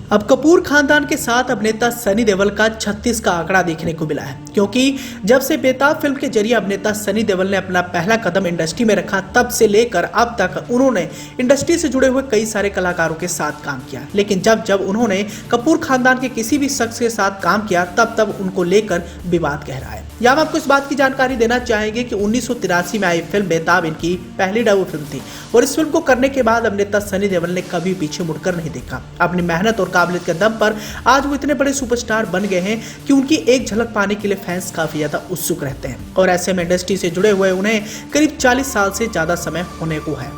अब कपूर खानदान के साथ अभिनेता सनी देओल का 36 का आंकड़ा देखने को मिला है, क्योंकि जब से बेताब फिल्म के जरिए अभिनेता सनी देओल ने अपना पहला कदम इंडस्ट्री में रखा, तब से लेकर अब तक उन्होंने इंडस्ट्री से जुड़े हुए कई सारे कलाकारों के साथ काम किया। लेकिन जब जब उन्होंने कपूर खानदान के किसी भी शख्स के साथ काम किया, तब तब उनको लेकर विवाद गहरा है। यहाँ हम आपको इस बात की जानकारी देना चाहेंगे कि 1983 में आई फिल्म बेताब इनकी पहली डेब्यू फिल्म थी और इस फिल्म को करने के बाद अभिनेता सनी देओल ने कभी पीछे मुड़कर नहीं देखा। अपनी मेहनत और काबिलियत के दम पर आज वो इतने बड़े सुपरस्टार बन गए हैं कि उनकी एक झलक पाने के लिए फैंस काफी ज्यादा उत्सुक रहते हैं और ऐसे में इंडस्ट्री से जुड़े हुए उन्हें करीब 40 साल से ज्यादा समय होने को है।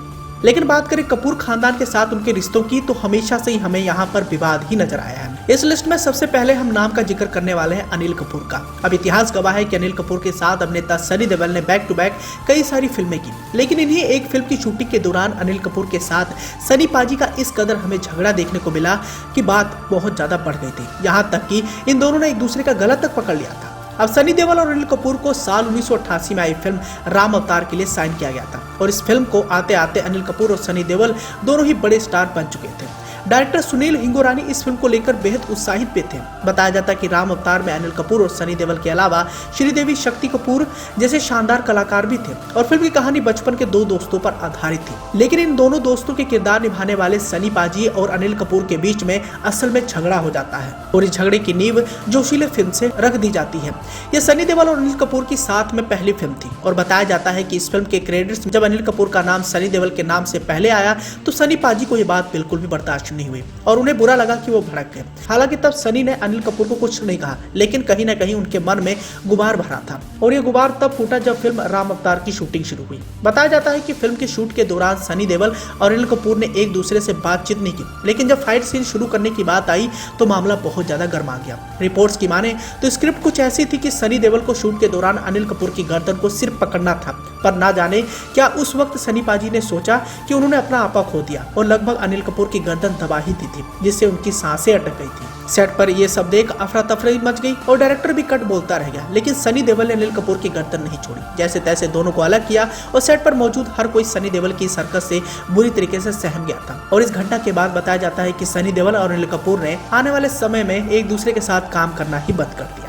लेकिन बात करें कपूर खानदान के साथ उनके रिश्तों की, तो हमेशा से ही हमें यहाँ पर विवाद ही नजर आया है। इस लिस्ट में सबसे पहले हम नाम का जिक्र करने वाले हैं अनिल कपूर का। अब इतिहास गवाह है कि अनिल कपूर के साथ अभिनेता सनी देओल ने बैक टू बैक कई सारी फिल्में की, लेकिन इन्हीं एक फिल्म की शूटिंग के दौरान अनिल कपूर के साथ सनी पाजी का इस कदर हमें झगड़ा देखने को मिला कि बात बहुत ज्यादा बढ़ गई थी। यहाँ तक कि इन दोनों ने एक दूसरे का गला तक पकड़ लिया था। अब सनी देओल और अनिल कपूर को साल 1988 में आई फिल्म राम अवतार के लिए साइन किया गया था और इस फिल्म को आते आते अनिल कपूर और सनी देओल दोनों ही बड़े स्टार बन चुके थे। डायरेक्टर सुनील हिंगोरानी इस फिल्म को लेकर बेहद उत्साहित भी थे। बताया जाता है कि राम अवतार में अनिल कपूर और सनी देओल के अलावा श्रीदेवी शक्ति कपूर जैसे शानदार कलाकार भी थे और फिल्म की कहानी बचपन के दो दोस्तों पर आधारित थी। लेकिन इन दोनों दोस्तों के किरदार निभाने वाले सनी पाजी और अनिल कपूर के बीच में असल में झगड़ा हो जाता है और इस झगड़े की नींव जोशीले फिल्म से रख दी जाती है। यह सनी देओल और अनिल कपूर की साथ में पहली फिल्म थी और बताया जाता है कि इस फिल्म के क्रेडिट्स जब अनिल कपूर का नाम सनी देओल के नाम से पहले आया तो सनी पाजी को यह बात बिल्कुल भी बर्दाश्त नहीं हुई और उन्हें बुरा लगा कि वो भड़क गए। हालांकि तब सनी ने अनिल कपूर को कुछ नहीं कहा, लेकिन कहीं ना कहीं उनके मन में गुबार भरा था और ये गुबार तब फूटा जब फिल्म राम अवतार की शूटिंग शुरू हुई। बताया जाता है कि फिल्म के शूट के दौरान सनी देओल और अनिल कपूर ने एक दूसरे से बातचीत नहीं की, लेकिन जब फाइट सीन शुरू करने की बात आई तो मामला बहुत ज्यादा गर्मा गया। रिपोर्ट्स की माने तो स्क्रिप्ट कुछ ऐसी थी कि सनी देओल को शूट के दौरान अनिल कपूर की गर्दन को सिर्फ पकड़ना था, पर ना जाने क्या उस वक्त सनी पाजी ने सोचा कि उन्होंने अपना आपा खो दिया और लगभग अनिल कपूर की गर्दन दबा ही दी थी, जिससे उनकी सांसें अटक गई थी। सेट पर यह सब देख अफरा तफरी मच गई और डायरेक्टर भी कट बोलता रह गया, लेकिन सनी देओल ने अनिल कपूर की गर्दन नहीं छोड़ी। जैसे तैसे दोनों को अलग किया और सेट पर मौजूद हर कोई सनी देओल की हरकत से बुरी तरीके से सहम गया था और इस घटना के बाद बताया जाता है कि सनी देओल और अनिल कपूर ने आने वाले समय में एक दूसरे के साथ काम करना ही बंद कर दिया।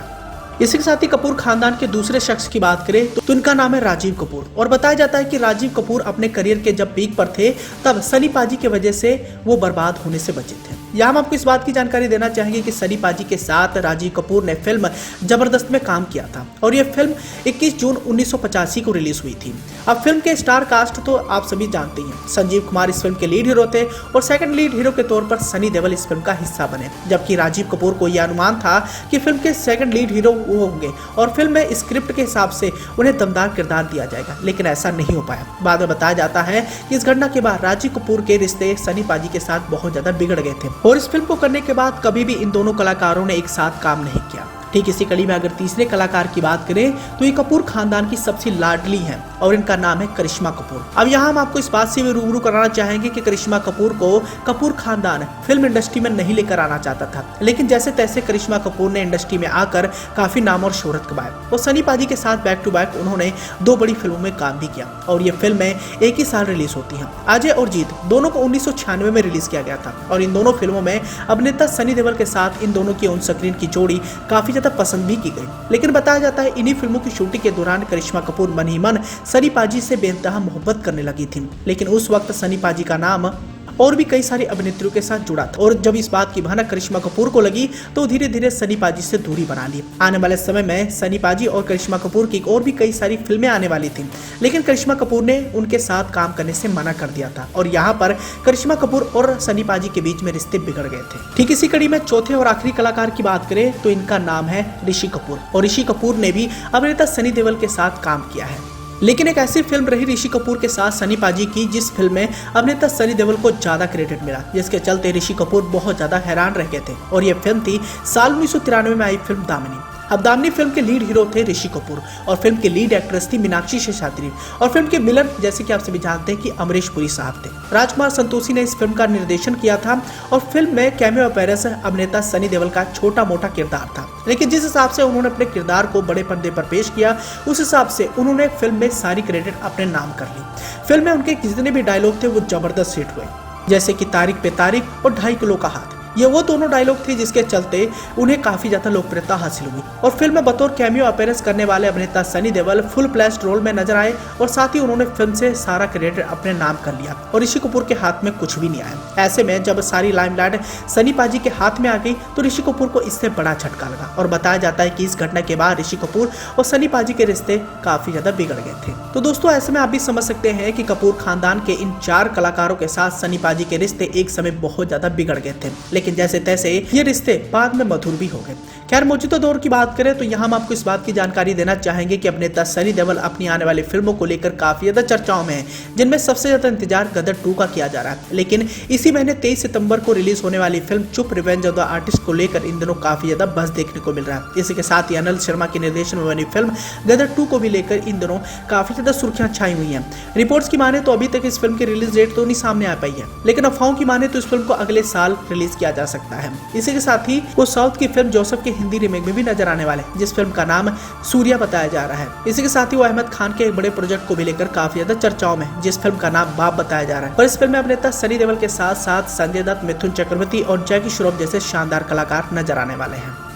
इसी के साथ ही कपूर खानदान के दूसरे शख्स की बात करें तो इनका नाम है राजीव कपूर और बताया जाता है कि राजीव कपूर अपने करियर के जब पीक पर थे तब सनी पाजी की वजह से वो बर्बाद होने से बचे थे। यहाँ हम आपको इस बात की जानकारी देना चाहेंगे कि सनी पाजी के साथ राजीव कपूर ने फिल्म जबरदस्त में काम किया था और यह फिल्म 21 जून 1985 को रिलीज हुई थी। अब फिल्म के स्टार कास्ट तो आप सभी जानते हैं। संजीव कुमार इस फिल्म के लीड हीरो थे और सेकंड लीड हीरो के तौर पर सनी देओल इस फिल्म का हिस्सा बने, जबकि राजीव कपूर को यह अनुमान था कि फिल्म के सेकंड लीड हीरो वो होंगे और फिल्म में स्क्रिप्ट के हिसाब से उन्हें दमदार किरदार दिया जाएगा, लेकिन ऐसा नहीं हो पाया। बाद में बताया जाता है कि इस घटना के बाद राजीव कपूर के रिश्ते सनी पाजी के साथ बहुत ज्यादा बिगड़ गए थे और इस फिल्म को करने के बाद कभी भी इन दोनों कलाकारों ने एक साथ काम नहीं किया। ठीक इसी कड़ी में अगर तीसरे कलाकार की बात करें तो ये कपूर खानदान की सबसे लाडली हैं और इनका नाम है करिश्मा कपूर। अब यहाँ हम आपको इस बात से भी रूबरू कराना चाहेंगे कि करिश्मा कपूर को कपूर खानदान फिल्म इंडस्ट्री में नहीं लेकर आना चाहता था, लेकिन जैसे तैसे करिश्मा कपूर ने इंडस्ट्री में आकर काफी नाम और शोहरत कमाई और सनी पाजी के साथ बैक टू बैक उन्होंने 2 बड़ी फिल्मों में काम भी किया और ये फिल्में एक ही साल रिलीज होती हैं। अजय और जीत दोनों को 1996 में रिलीज किया गया था और इन दोनों फिल्मों में अभिनेता सनी देओल के साथ इन दोनों की ऑन स्क्रीन की जोड़ी काफी पसंद भी की गई। लेकिन बताया जाता है इन्हीं फिल्मों की शूटिंग के दौरान करिश्मा कपूर मन ही मन सनी पाजी से बेइंतहा मोहब्बत करने लगी थी, लेकिन उस वक्त सनी पाजी का नाम और भी कई सारी अभिनेत्रियों के साथ जुड़ा था और जब इस बात की भनक करिश्मा कपूर को लगी तो धीरे धीरे सनी पाजी से दूरी बना ली। आने वाले समय में सनी पाजी और करिश्मा कपूर की और भी कई सारी फिल्में आने वाली थी, लेकिन करिश्मा कपूर ने उनके साथ काम करने से मना कर दिया था और यहाँ पर करिश्मा कपूर और सनी पाजी के बीच में रिश्ते बिगड़ गए थे। ठीक इसी कड़ी में चौथे और आखिरी कलाकार की बात करें तो इनका नाम है ऋषि कपूर और ऋषि कपूर ने भी अभिनेता सनी देओल के साथ काम किया है, लेकिन एक ऐसी फिल्म रही ऋषि कपूर के साथ सनी पाजी की जिस फिल्म में अभिनेता सनी देओल को ज्यादा क्रेडिट मिला, जिसके चलते ऋषि कपूर बहुत ज्यादा हैरान रह गए थे और यह फिल्म थी साल 1993 में आई फिल्म दामिनी। अब दामिनी फिल्म के लीड हीरो थे ऋषि कपूर और फिल्म की लीड एक्ट्रेस थी मीनाक्षी शेषाद्री और फिल्म के विलन जैसे कि आप सभी जानते हैं कि अमरीश पुरी साहब थे। राजकुमार संतोषी ने इस फिल्म का निर्देशन किया था और फिल्म में कैमियो अपीयरेंस अभिनेता सनी देओल का छोटा मोटा किरदार था, लेकिन जिस हिसाब से उन्होंने अपने किरदार को बड़े पर्दे पर पेश किया उस हिसाब से उन्होंने फिल्म में सारी क्रेडिट अपने नाम कर ली। फिल्म में उनके जितने भी डायलॉग थे वो जबरदस्त हिट हुए, जैसे कि तारीख पे तारीख और 2.5 किलो का हाथ। ये वो दोनों डायलॉग थे जिसके चलते उन्हें काफी ज्यादा लोकप्रियता हासिल हुई और फिल्म में बतौर कैमियो अपीयरेंस करने वाले अभिनेता Sunny Deol full fledged role में नजर आए और साथ ही उन्होंने फिल्म से सारा क्रेडिट अपने नाम कर लिया और ऋषि कपूर के हाथ में कुछ भी नहीं आया। ऐसे में जब सारी लाइमलाइट सनी पाजी के हाथ में आ गई तो ऋषि कपूर को इससे बड़ा झटका लगा और बताया जाता है कि इस घटना के बाद ऋषि कपूर और सनी पाजी के रिश्ते काफी ज्यादा बिगड़ गए थे। तो दोस्तों ऐसे में आप भी समझ सकते हैं कि कपूर खानदान के इन 4 कलाकारों के साथ सनी पाजी के रिश्ते एक समय बहुत ज्यादा बिगड़ गए थे, लेकिन जैसे तैसे ये रिश्ते बाद में मधुर भी हो गए। खैर मौजूदा दौर की बात करें तो यहाँ हम आपको इस बात की जानकारी देना चाहेंगे कि अभिनेता सनी देओल अपनी आने वाली फिल्मों को लेकर काफी ज्यादा चर्चाओं में है, जिनमें सबसे ज्यादा इंतजार गदर 2 का किया जा रहा है। लेकिन इसी महीने 23 सितंबर को रिलीज होने वाली फिल्म चुप रिवेंज ऑफ द आर्टिस्ट को लेकर इन दिनों काफी ज्यादा बज़ देखने को मिल रहा है। इसी के साथ ही अनिल शर्मा के निर्देशन में बनी फिल्म गदर 2 को भी लेकर इन दिनों काफी ज्यादा सुर्खियां छाई हुई हैं। रिपोर्ट्स की माने तो अभी तक इस फिल्म की रिलीज डेट तो नहीं सामने आ पाई है, लेकिन अफवाहों की माने तो इस फिल्म को अगले साल रिलीज किया जा सकता है। इसी के साथ ही वो साउथ की फिल्म जोसेफ के हिंदी रीमेक में भी नजर आने वाले हैं, जिस फिल्म का नाम सूर्या बताया जा रहा है। इसी के साथ ही वो अहमद खान के एक बड़े प्रोजेक्ट को भी लेकर काफी ज्यादा चर्चाओं में, जिस फिल्म का नाम बाप बताया जा रहा है। और इस फिल्म में अभिनेता सनी देओल के साथ साथ संजय दत्त, मिथुन चक्रवर्ती और जैकी श्रॉफ जैसे शानदार कलाकार नजर आने वाले हैं।